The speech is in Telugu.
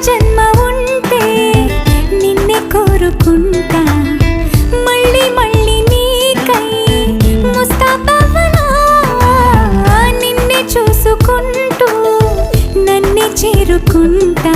జన్మ ఉంటే నిన్నే కోరుకుంటా మళ్ళీ మళ్ళీ నీకై ముస్తాబవ్వనా నిన్నే చూసుకుంటూ నన్నే చేరుకుంటా